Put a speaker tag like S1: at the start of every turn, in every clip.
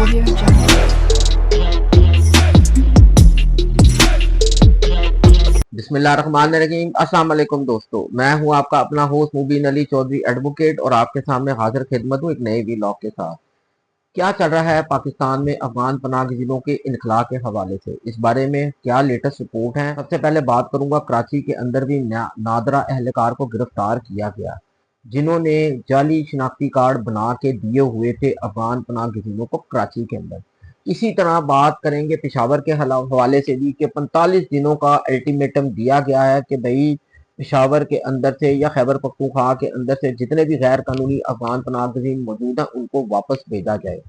S1: Audio Jungle.
S2: बिस्मिल्लाहिर्रहमानिर्रहीम। अस्सलाम वालेकुम दोस्तों, मैं हूं आपका अपना होस्ट मुबीन अली चौधरी एडवोकेट और आपके सामने हाजिर खिदमत हूं एक नए व्लॉग के साथ। क्या चल रहा है पाकिस्तान में अफगान पनाहगज़ीनों के इनखला के हवाले से, इस बारे में क्या लेटेस्ट रिपोर्ट है। सबसे पहले बात करूंगा, कराची के अंदर भी नादरा अहलकार को गिरफ्तार किया गया, जिन्होंने जाली शनाख्ती कार्ड बना के दिए हुए थे अफगान पनाहगज़ीनों को कराची के अंदर। इसी तरह बात करेंगे पेशावर के हवाले से भी कि 45 दिनों का अल्टीमेटम दिया गया है कि भाई पेशावर के अंदर से या खैबर पख्तूनख्वा के अंदर से जितने भी गैर कानूनी अफगान पनाहगज़ीन मौजूद हैं उनको वापस भेजा जाए।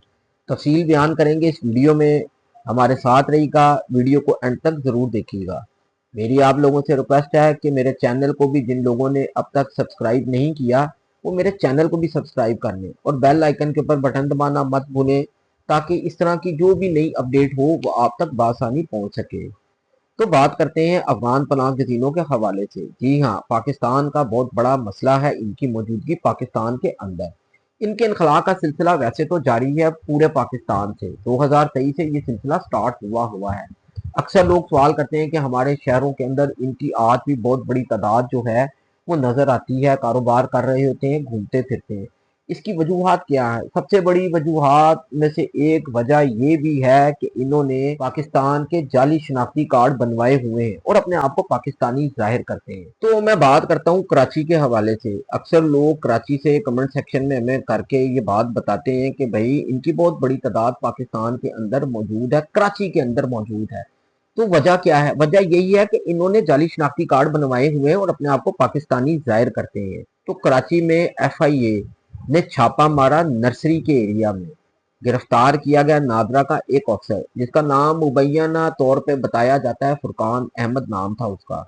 S2: तफसील बयान करेंगे इस वीडियो में, हमारे साथ रहिएगा, वीडियो को एंड तक ज़रूर देखिएगा। मेरी आप लोगों से रिक्वेस्ट है कि मेरे चैनल को भी, जिन लोगों ने अब तक सब्सक्राइब नहीं किया वो मेरे चैनल को भी सब्सक्राइब कर लें और बेल आइकन के ऊपर बटन दबाना मत भूलें, ताकि इस तरह की जो भी नई अपडेट हो वो आप तक बासानी पहुंच सके। तो बात करते हैं अफगान पनाहगज़ीनों के हवाले से। जी हाँ, पाकिस्तान का बहुत बड़ा मसला है इनकी मौजूदगी पाकिस्तान के अंदर। इनके इनखला का सिलसिला वैसे तो जारी है पूरे पाकिस्तान से, 2023 से ये सिलसिला स्टार्ट हुआ है। अक्सर लोग सवाल करते हैं कि हमारे शहरों के अंदर इनकी आज भी बहुत बड़ी तादाद जो है वो नजर आती है, कारोबार कर रहे होते हैं, घूमते फिरते हैं। इसकी वजूहात क्या है? सबसे बड़ी वजूहात में से एक वजह ये भी है कि इन्होंने पाकिस्तान के जाली शनाख्ती कार्ड बनवाए हुए हैं और अपने आप को पाकिस्तानी जाहिर करते हैं। तो मैं बात करता हूँ कराची के हवाले से। अक्सर लोग कराची से कमेंट सेक्शन में हमें करके ये बात बताते हैं कि भाई इनकी बहुत बड़ी तादाद पाकिस्तान के अंदर मौजूद है, कराची के अंदर मौजूद है। तो वजह क्या है? वजह यही है कि इन्होंने जाली शनाख्ती कार्ड बनवाए हुए हैं और अपने आप को पाकिस्तानी जाहिर करते हैं। तो कराची में FIA ने छापा मारा नर्सरी के एरिया में। गिरफ्तार किया गया नादरा का एक अफसर, जिसका नाम मुबैना तौर पे बताया जाता है, फुरकान अहमद नाम था उसका।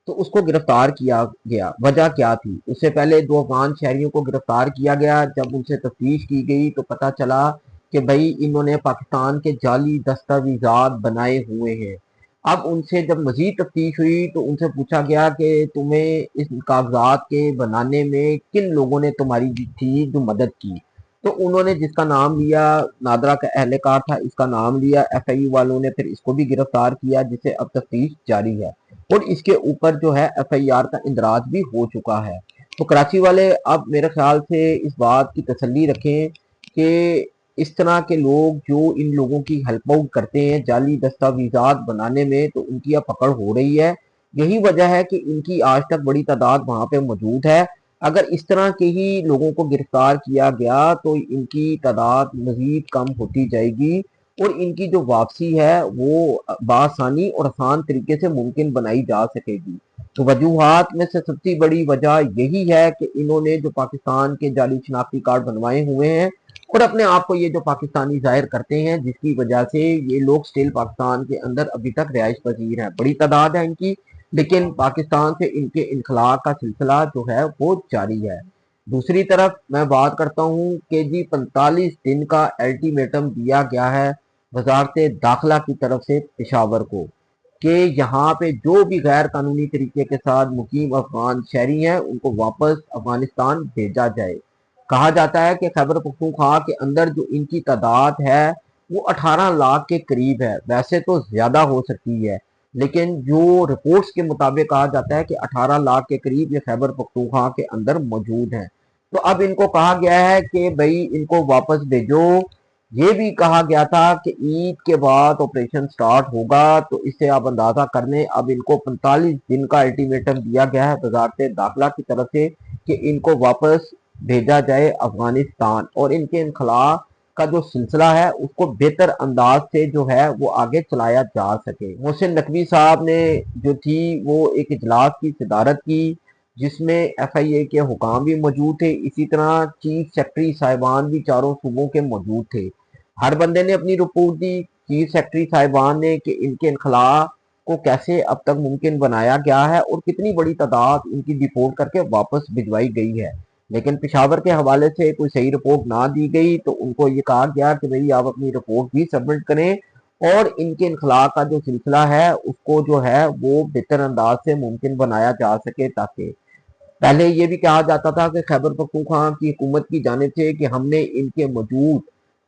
S2: तो उसको गिरफ्तार किया गया। वजह क्या थी? उससे पहले 2 अफगान शहरियों को गिरफ्तार किया गया। जब उनसे तफ्तीश की गई तो पता चला कि भाई इन्होंने पाकिस्तान के जाली दस्तावेजात बनाए हुए हैं। अब उनसे जब मजीद तफ्तीश हुई तो उनसे पूछा गया कि तुम्हें इस कागजात के बनाने में किन लोगों ने तुम्हारी थी जो मदद की। तो उन्होंने जिसका नाम लिया, नादरा का अहलकार था, इसका नाम लिया। FIU वालों ने फिर इसको भी गिरफ्तार किया, जिसे अब तफ्तीश जारी है और इसके ऊपर जो है FIR का इंदराज भी हो चुका है। तो कराची वाले अब मेरे ख्याल से इस बात की तसल्ली रखें कि इस तरह के लोग जो इन लोगों की हेल्प आउट करते हैं जाली दस्तावेजात बनाने में, तो उनकी अब पकड़ हो रही है। यही वजह है कि इनकी आज तक बड़ी तादाद वहां पे मौजूद है। अगर इस तरह के ही लोगों को गिरफ्तार किया गया तो इनकी तादाद मजीद कम होती जाएगी और इनकी जो वापसी है वो बआसानी और आसान तरीके से मुमकिन बनाई जा सकेगी। तो वजूहात में से सबसे बड़ी वजह यही है कि इन्होंने जो पाकिस्तान के जाली शनाख्ती कार्ड बनवाए हुए हैं और अपने आप को ये जो पाकिस्तानी जाहिर करते हैं, जिसकी वजह से ये लोग स्टिल पाकिस्तान के अंदर अभी तक रिहाइश पजीर हैं। बड़ी तादाद है इनकी, लेकिन पाकिस्तान से इनके इनखला का सिलसिला जो है वो जारी है। दूसरी तरफ मैं बात करता हूँ कि जी 45 दिन का अल्टीमेटम दिया गया है वजारत दाखिला की तरफ से पेशावर को कि यहाँ पे जो भी गैर कानूनी तरीके के साथ मुकीम अफगान शहरी हैं उनको वापस अफगानिस्तान भेजा जाए। कहा जाता है कि खैबर पख्तूनख्वा के अंदर जो इनकी तादाद है वो 18 लाख के करीब है। वैसे तो ज्यादा हो सकती है, लेकिन जो रिपोर्ट्स के मुताबिक कहा जाता है कि 18 लाख के करीब ये खैबर पख्तूनख्वा के अंदर मौजूद हैं। तो अब इनको कहा गया है कि भाई इनको वापस भेजो। ये भी कहा गया था कि ईद के बाद ऑपरेशन स्टार्ट होगा, तो इससे आप अंदाजा कर लें अब इनको 45 दिन का अल्टीमेटम दिया गया है वजारत दाखिला की तरफ से कि इनको वापस भेजा जाए अफगानिस्तान और इनके इनखला का जो सिलसिला है उसको बेहतर अंदाज से जो है वो आगे चलाया जा सके। मोहसिन नकवी साहब ने जो थी वो एक इजलास की सदारत की, जिसमें FIA के हुकाम भी मौजूद थे, इसी तरह चीफ सेक्रेटरी साहिबान भी चारों सूबों के मौजूद थे। हर बंदे ने अपनी रिपोर्ट दी। चीफ सेक्रेटरी साहिबान ने कि इनके इनखला को कैसे अब तक मुमकिन बनाया गया है और कितनी बड़ी तादाद इनकी डिपोर्ट करके वापस भिजवाई गई है। लेकिन पेशावर के हवाले से कोई सही रिपोर्ट ना दी गई तो उनको ये कहा गया कि भाई आप अपनी रिपोर्ट भी सबमिट करें और इनके इनखला का जो सिलसिला है उसको जो है वो बेहतर अंदाज से मुमकिन बनाया जा सके। ताकि पहले ये भी कहा जाता था कि खैबर पख्तूनख्वा की हुकूमत की जानिब से कि हमने इनके मौजूद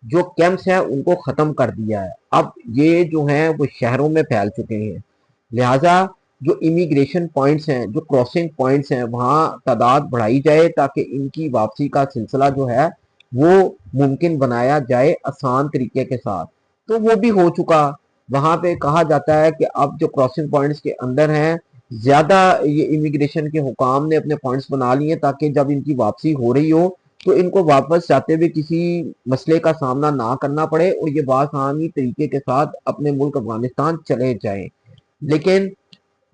S2: जो कैंप्स हैं उनको ख़त्म कर दिया है। अब ये जो हैं वो शहरों में फैल चुके हैं, लिहाजा जो इमिग्रेशन पॉइंट्स हैं, जो क्रॉसिंग पॉइंट्स हैं, वहाँ तादाद बढ़ाई जाए ताकि इनकी वापसी का सिलसिला जो है वो मुमकिन बनाया जाए आसान तरीके के साथ। तो वो भी हो चुका। वहाँ पे कहा जाता है कि अब जो क्रॉसिंग पॉइंट्स के अंदर हैं, ज़्यादा ये इमिग्रेशन के हुकाम ने अपने पॉइंट्स बना लिए ताकि जब इनकी वापसी हो रही हो तो इनको वापस जाते हुए किसी मसले का सामना ना करना पड़े और ये बासानी तरीके के साथ अपने मुल्क अफगानिस्तान चले जाएं। लेकिन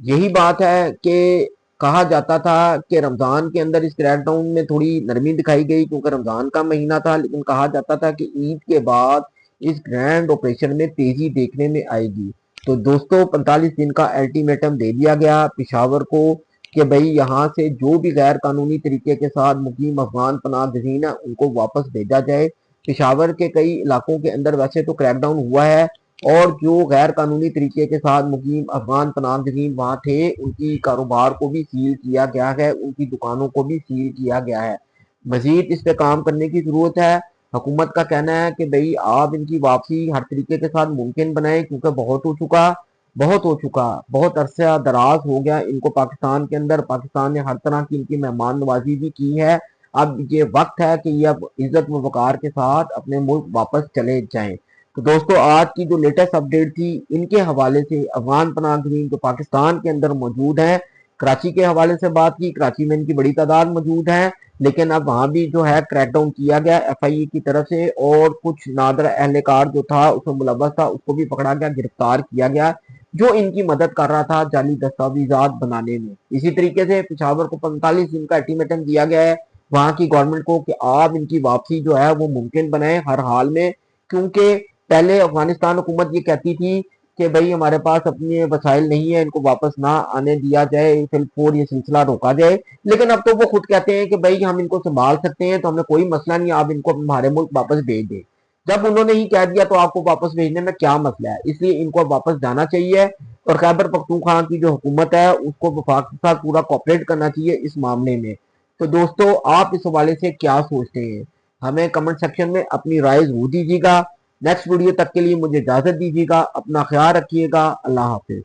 S2: यही बात है कि कहा जाता था कि रमज़ान के अंदर इस क्रैकडाउन में थोड़ी नरमी दिखाई गई क्योंकि रमज़ान का महीना था, लेकिन कहा जाता था कि ईद के बाद इस ग्रैंड ऑपरेशन में तेज़ी देखने में आएगी। तो दोस्तों 45 दिन का अल्टीमेटम दे दिया गया पेशावर को कि भाई यहाँ से जो भी गैर कानूनी तरीके के साथ मुकीम अफगान पनाह गज़ीन है उनको वापस भेजा जाए। पेशावर के कई इलाकों के अंदर वैसे तो क्रैकडाउन हुआ है और जो गैर कानूनी तरीके के साथ मुकीम अफगान पनाह गज़ीन वहाँ थे उनकी कारोबार को भी सील किया गया है, उनकी दुकानों को भी सील किया गया है। मजीद इस पे काम करने की ज़रूरत है। हुकूमत का कहना है कि भाई आप इनकी वापसी हर तरीके के साथ मुमकिन बनाएं क्योंकि बहुत अरसा दराज हो गया इनको पाकिस्तान के अंदर। पाकिस्तान ने हर तरह की इनकी मेहमान नवाजी भी की है। अब ये वक्त है कि ये अब इज्जत व वकार के साथ अपने मुल्क वापस चले जाएं। तो दोस्तों आज की जो लेटेस्ट अपडेट थी इनके हवाले से अफगान पनाह गज़ीन जो पाकिस्तान के अंदर मौजूद हैं, कराची के हवाले से बात की। कराची में इनकी बड़ी तादाद मौजूद है, लेकिन अब वहां भी जो है क्रैकडाउन किया गया FIA की तरफ से और कुछ नादर अहलकार जो था उसमें मुलव्वस था उसको भी पकड़ा गया, गिरफ्तार किया गया, जो इनकी मदद कर रहा था जाली दस्तावेजात बनाने में। इसी तरीके से पेशावर को 45 दिन का अल्टीमेटम दिया गया है वहां की गवर्नमेंट को कि आप इनकी वापसी जो है वो मुमकिन बनाए हर हाल में, क्योंकि पहले अफगानिस्तान हुकूमत ये कहती थी कि भाई हमारे पास अपने वसाइल नहीं है, इनको वापस ना आने दिया जाए, फिर ये सिलसिला रोका जाए। लेकिन अब तो वो खुद कहते हैं कि भाई हम इनको संभाल सकते हैं, तो हमें कोई मसला नहीं, आप इनको हमारे मुल्क वापस भेज दें। जब उन्होंने ही कह दिया तो आपको वापस भेजने में क्या मसला है, इसलिए इनको वापस जाना चाहिए और खैबर पख्तूनख्वा की जो हुकूमत है उसको वफाक के साथ पूरा कोऑपरेट करना चाहिए इस मामले में। तो दोस्तों आप इस हवाले से क्या सोचते हैं, हमें कमेंट सेक्शन में अपनी राय जरूर दीजिएगा। नेक्स्ट वीडियो तक के लिए मुझे इजाजत दीजिएगा, अपना ख्याल रखिएगा, अल्लाह हाफिज।